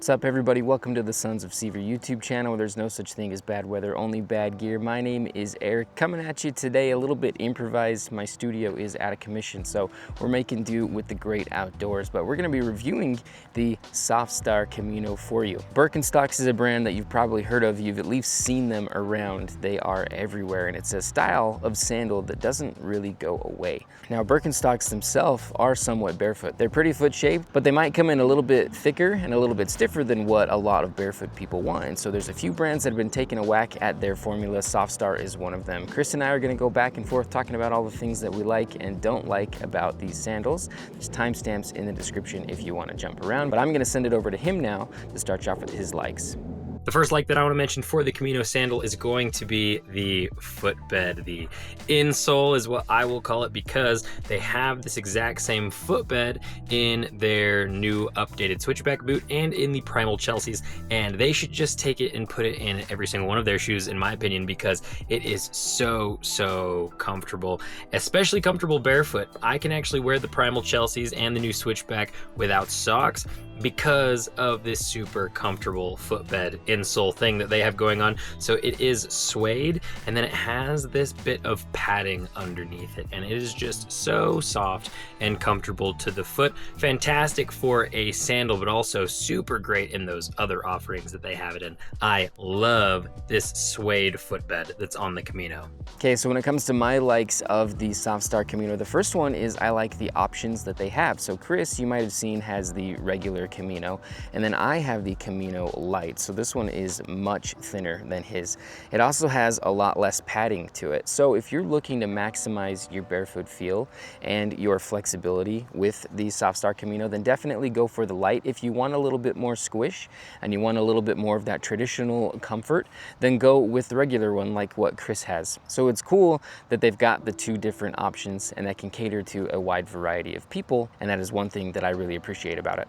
What's up, everybody? Welcome to the Sons of Sever YouTube channel where there's no such thing as bad weather, only bad gear. My name is Eric, coming at you today a little bit improvised. My studio is out of commission, so we're making do with the great outdoors, but we're going to be reviewing the Softstar Camino for you. Birkenstocks is a brand that you've probably heard of. You've at least seen them around. They are everywhere, and it's a style of sandal that doesn't really go away. Now, Birkenstocks themselves are somewhat barefoot. They're pretty foot shaped, but they might come in a little bit thicker and a little bit stiffer than what a lot of barefoot people want. And so there's a few brands that have been taking a whack at their formula. Softstar is one of them. Chris and I are going to go back and forth talking about all the things that we like and don't like about these sandals. There's timestamps in the description if you want to jump around, but I'm going to send it over to him now to start you off with his likes. The first like that I want to mention for the Camino sandal is going to be the footbed. The insole is what I will call it because they have this exact same footbed in their new updated switchback boot and in the Primal Chelseas, and they should just take it and put it in every single one of their shoes, in my opinion, because it is so comfortable, especially comfortable barefoot. I can actually wear the Primal Chelseas and the new switchback without socks because of this super comfortable footbed insole thing that they have going on. So it is suede, and then it has this bit of padding underneath it, and it is just so soft and comfortable to the foot. Fantastic for a sandal, but also super great in those other offerings that they have it in. I love this suede footbed that's on the Camino. Okay, so when it comes to my likes of the Softstar Camino, the first one is I like the options that they have. So Chris, you might have seen, has the regular Camino, and then I have the Camino Light. So this one is much thinner than his. It also has a lot less padding to it. So if you're looking to maximize your barefoot feel and your flexibility with the Softstar Camino, then definitely go for the Light. If you want a little bit more squish and you want a little bit more of that traditional comfort, then go with the regular one like what Chris has. So it's cool that they've got the two different options and that can cater to a wide variety of people, and that is one thing that I really appreciate about it.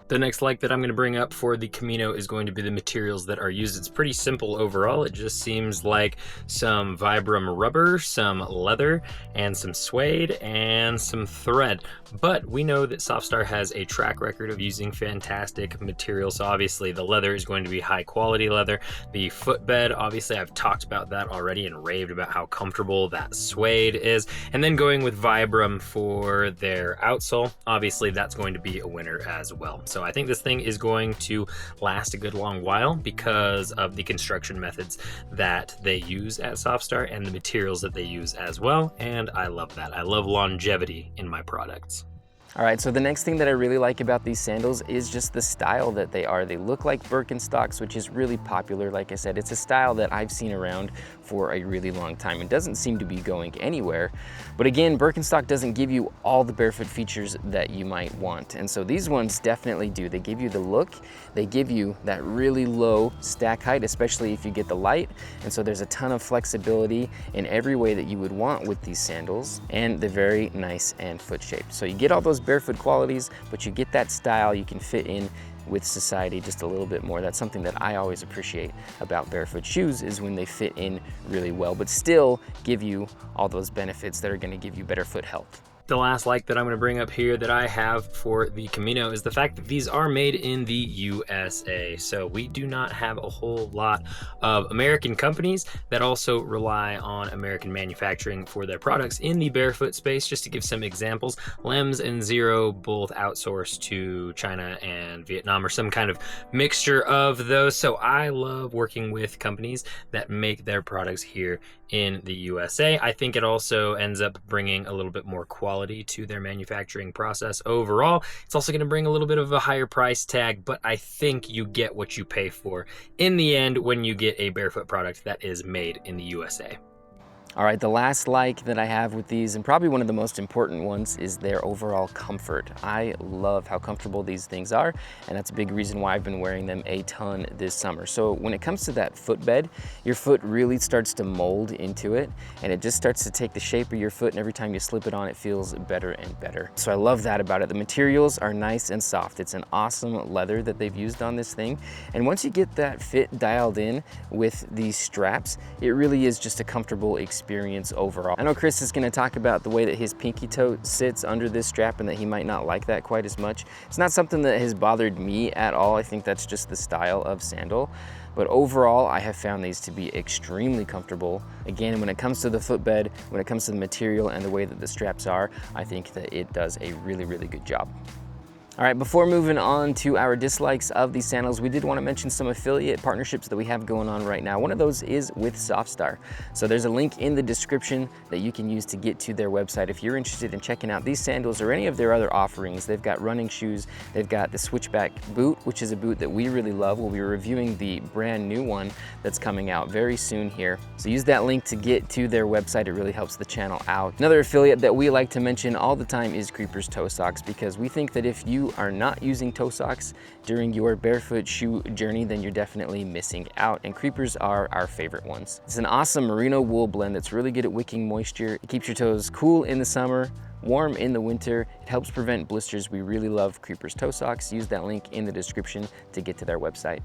The next like that I'm going to bring up for the Camino is going to be the materials that are used. It's pretty simple overall. It just seems like some Vibram rubber, some leather, and some suede, and some thread. But we know that Softstar has a track record of using fantastic materials. So obviously the leather is going to be high quality leather. The footbed, obviously I've talked about that already and raved about how comfortable that suede is. And then going with Vibram for their outsole, obviously that's going to be a winner as well. So I think this thing is going to last a good long while because of the construction methods that they use at Softstar and the materials that they use as well. And I love that. I love longevity in my products. All right, so the next thing that I really like about these sandals is just the style that they are. They look like Birkenstocks, which is really popular. Like I said, it's a style that I've seen around for a really long time. It doesn't seem to be going anywhere. But again, Birkenstock doesn't give you all the barefoot features that you might want. And so these ones definitely do. They give you the look. They give you that really low stack height, especially if you get the Light. And so there's a ton of flexibility in every way that you would want with these sandals. And they're very nice and foot shaped. So you get all those barefoot qualities, but you get that style. You can fit in with society just a little bit more. That's something that I always appreciate about barefoot shoes, is when they fit in really well, but still give you all those benefits that are going to give you better foot health. The last like that I'm going to bring up here that I have for the Camino is the fact that these are made in the USA. So we do not have a whole lot of American companies that also rely on American manufacturing for their products in the barefoot space. Just to give some examples, Lems and Xero both outsource to China and Vietnam, or some kind of mixture of those. So I love working with companies that make their products here in the USA. I think it also ends up bringing a little bit more quality to their manufacturing process overall. It's also going to bring a little bit of a higher price tag, but I think you get what you pay for in the end when you get a barefoot product that is made in the USA. All right, the last like that I have with these, and probably one of the most important ones, is their overall comfort. I love how comfortable these things are, and that's a big reason why I've been wearing them a ton this summer. So when it comes to that footbed, your foot really starts to mold into it, and it just starts to take the shape of your foot, and every time you slip it on, it feels better and better. So I love that about it. The materials are nice and soft. It's an awesome leather that they've used on this thing, and once you get that fit dialed in with these straps, it really is just a comfortable experience. experience overall. I know Chris is gonna talk about the way that his pinky toe sits under this strap and that he might not like that quite as much. It's not something that has bothered me at all. I think that's just the style of sandal. But overall, I have found these to be extremely comfortable. Again, when it comes to the footbed, when it comes to the material and the way that the straps are, I think that it does a really, really good job. All right, before moving on to our dislikes of these sandals, we did want to mention some affiliate partnerships that we have going on right now. One of those is with Softstar. So there's a link in the description that you can use to get to their website if you're interested in checking out these sandals or any of their other offerings. They've got running shoes, they've got the switchback boot, which is a boot that we really love. We'll be reviewing the brand new one that's coming out very soon here. So use that link to get to their website. It really helps the channel out. Another affiliate that we like to mention all the time is Creeper's Toe Socks, because we think that if you are not using toe socks during your barefoot shoe journey, then you're definitely missing out, and Creepers are our favorite ones. It's an awesome merino wool blend that's really good at wicking moisture. It keeps your toes cool in the summer, warm in the winter. It helps prevent blisters. We really love Creeper's Toe Socks. Use that link in the description to get to their website.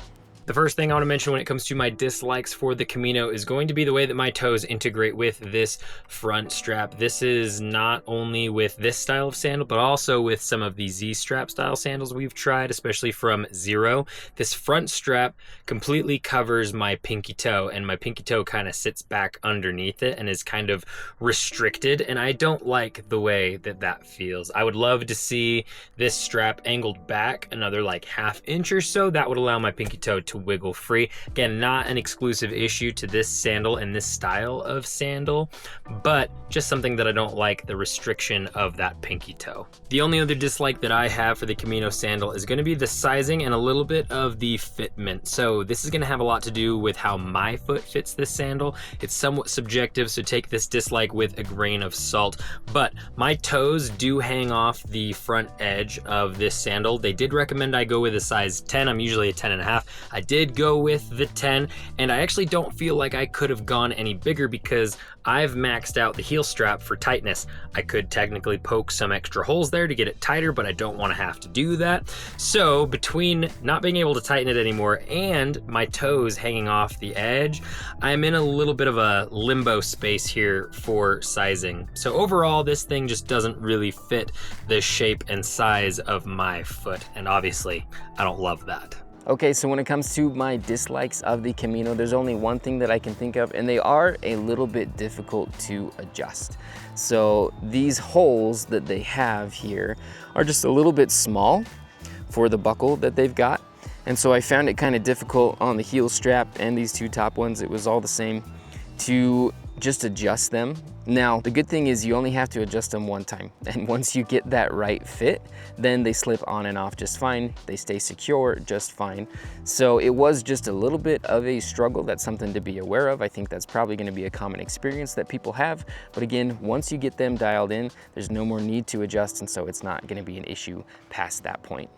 The first thing I want to mention when it comes to my dislikes for the Camino is going to be the way that my toes integrate with this front strap. This is not only with this style of sandal, but also with some of the Z-strap style sandals we've tried, especially from Xero. This front strap completely covers my pinky toe, and my pinky toe kind of sits back underneath it and is kind of restricted, and I don't like the way that that feels. I would love to see this strap angled back another like ½ inch or so. That would allow my pinky toe to wiggle free. Again, not an exclusive issue to this sandal and this style of sandal, but just something that I don't like, the restriction of that pinky toe. The only other dislike that I have for the Camino sandal is going to be the sizing and a little bit of the fitment. So this is going to have a lot to do with how my foot fits this sandal. It's somewhat subjective, so take this dislike with a grain of salt, but my toes do hang off the front edge of this sandal. They did recommend I go with a size 10. I'm usually a 10.5. I did go with the 10, and I actually don't feel like I could have gone any bigger because I've maxed out the heel strap for tightness. I could technically poke some extra holes there to get it tighter, but I don't want to have to do that. So between not being able to tighten it anymore and my toes hanging off the edge, I'm in a little bit of a limbo space here for sizing. So overall, this thing just doesn't really fit the shape and size of my foot, and obviously I don't love that. Okay, so when it comes to my dislikes of the Camino, there's only one thing that I can think of, and they are a little bit difficult to adjust. So these holes that they have here are just a little bit small for the buckle that they've got. And so I found it kind of difficult on the heel strap and these two top ones. It was all the same to just adjust them. Now, the good thing is you only have to adjust them one time. And once you get that right fit, then they slip on and off just fine. They stay secure just fine. So it was just a little bit of a struggle. That's something to be aware of. I think that's probably going to be a common experience that people have. But again, once you get them dialed in, there's no more need to adjust. And so it's not going to be an issue past that point.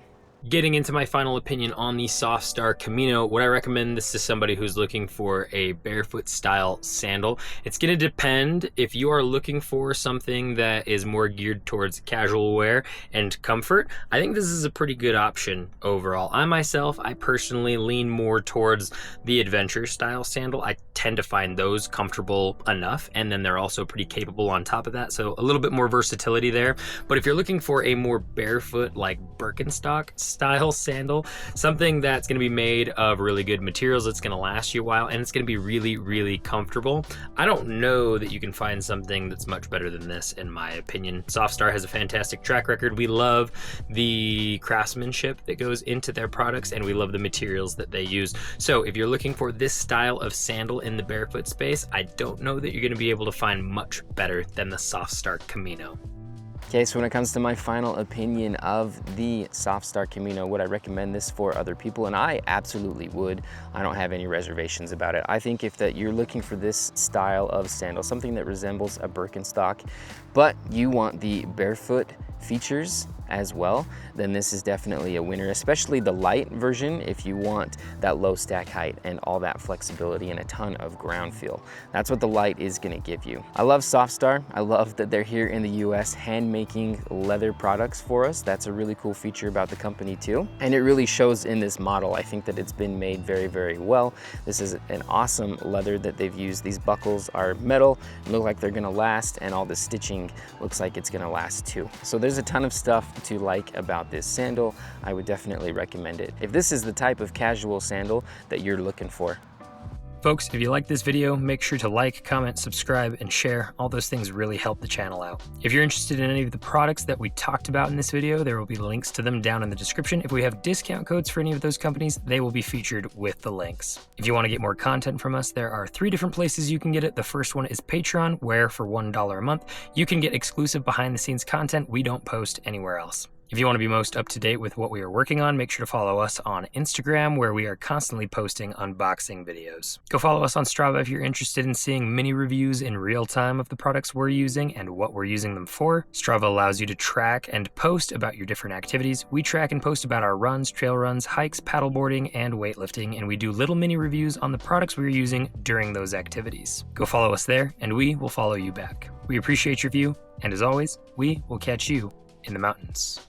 Getting into my final opinion on the Softstar Camino, would I recommend this to somebody who's looking for a barefoot style sandal? It's going to depend. If you are looking for something that is more geared towards casual wear and comfort, I think this is a pretty good option overall. I personally lean more towards the adventure style sandal. I tend to find those comfortable enough, and then they're also pretty capable on top of that, so a little bit more versatility there. But if you're looking for a more barefoot, like Birkenstock style sandal, something that's going to be made of really good materials, it's going to last you a while, and it's going to be really, really comfortable, I don't know that you can find something that's much better than this, in my opinion. Softstar has a fantastic track record. We love the craftsmanship that goes into their products, and we love the materials that they use. So if you're looking for this style of sandal in the barefoot space, I don't know that you're going to be able to find much better than the Softstar Camino. Okay, so when it comes to my final opinion of the Softstar Camino, would I recommend this for other people? And I absolutely would. I don't have any reservations about it. I think if that you're looking for this style of sandal, something that resembles a Birkenstock, but you want the barefoot features as well, then this is definitely a winner, especially the light version if you want that low stack height and all that flexibility and a ton of ground feel. That's what the light is going to give you. I love Softstar. I love that they're here in the US hand making leather products for us. That's a really cool feature about the company too. And it really shows in this model. I think that it's been made very, very well. This is an awesome leather that they've used. These buckles are metal, look like they're going to last, and all the stitching looks like it's going to last too. So there's a ton of stuff to like about this sandal. I would definitely recommend it if this is the type of casual sandal that you're looking for. Folks, if you like this video, make sure to like, comment, subscribe, and share. All those things really help the channel out. If you're interested in any of the products that we talked about in this video, there will be links to them down in the description. If we have discount codes for any of those companies, they will be featured with the links. If you want to get more content from us, there are 3 different places you can get it. The first one is Patreon, where for $1 a month, you can get exclusive behind-the-scenes content we don't post anywhere else. If you want to be most up to date with what we are working on, make sure to follow us on Instagram, where we are constantly posting unboxing videos. Go follow us on Strava if you're interested in seeing mini reviews in real time of the products we're using and what we're using them for. Strava allows you to track and post about your different activities. We track and post about our runs, trail runs, hikes, paddleboarding, and weightlifting, and we do little mini reviews on the products we're using during those activities. Go follow us there, and we will follow you back. We appreciate your view, and as always, we will catch you in the mountains.